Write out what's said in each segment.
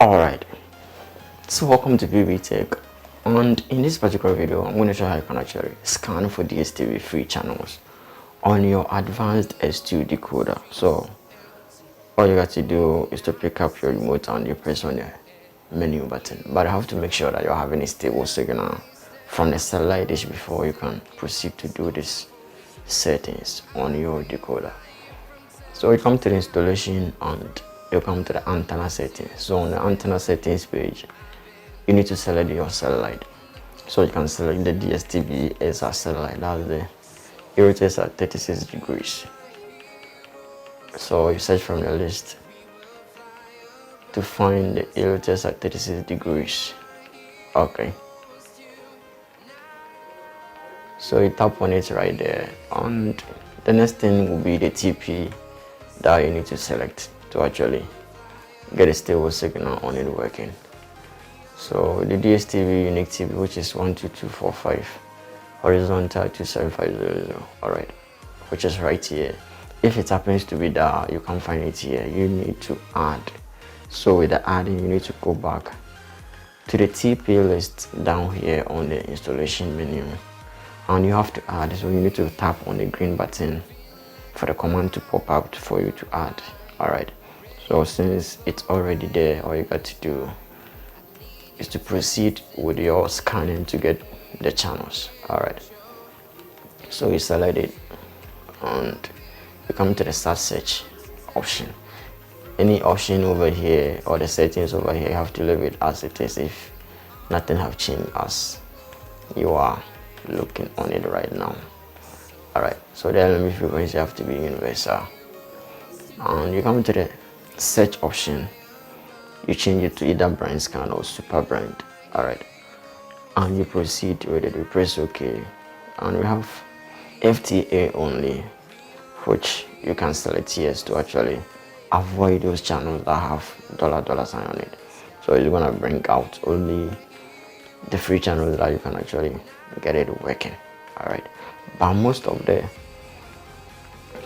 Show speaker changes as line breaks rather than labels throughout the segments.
Alright, so welcome to Pbteck, and in this particular video I'm going to show how you can actually scan for Dstv free channels on your advanced S2 decoder. So all you got to do is to pick up your remote and you press on the menu button, but you have to make sure that you're having a stable signal from the satellite dish before you can proceed to do this settings on your decoder. So you come to the installation and you come to the antenna settings. So on the antenna settings page, you need to select your satellite. So you can select the Dstv as a satellite. That's the it rotates at 36 degrees. So you search from the list to find the it rotates at 36 degrees. Okay. So you tap on it right there, and the next thing will be the TP that you need to select to actually get a stable signal on it working. So the Dstv unique TP, which is 12245, horizontal 27500, alright, which is right here. If it happens to be there, you can find it here. You need to add. So with the adding, you need to go back to the TP list down here on the installation menu, and you have to add. So you need to tap on the green button for the command to pop up for you to add. Alright, so since it's already there, all you got to do is to proceed with your scanning to get the channels. Alright, so you select it and you come to the start search option. Any option over here or the settings over here, you have to leave it as it is if nothing have changed as you are looking on it right now. Alright, so the LMB frequency have to be universal, and you come to the search option, you change it to either brand scan or super brand. Alright, and you proceed with it. We press OK, and we have FTA only, which you can select yes to actually avoid those channels that have $ sign on it. So it's gonna bring out only the free channels that you can actually get it working. Alright, but most of the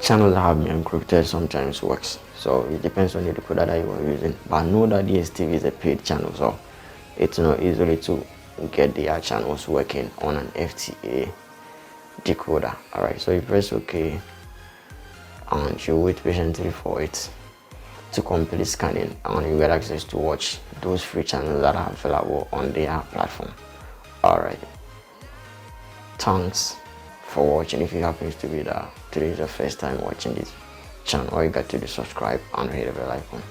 channels that have been encrypted sometimes works, so it depends on the decoder that you are using. But know that Dstv is a paid channel, so it's not easily to get their channels working on an FTA decoder. Alright, so you press OK and you wait patiently for it to complete scanning, and you get access to watch those free channels that are available on their platform. Alright, thanks for watching. If you happen to be there, today is your first time watching this channel, all you got to do is subscribe and hit the bell icon.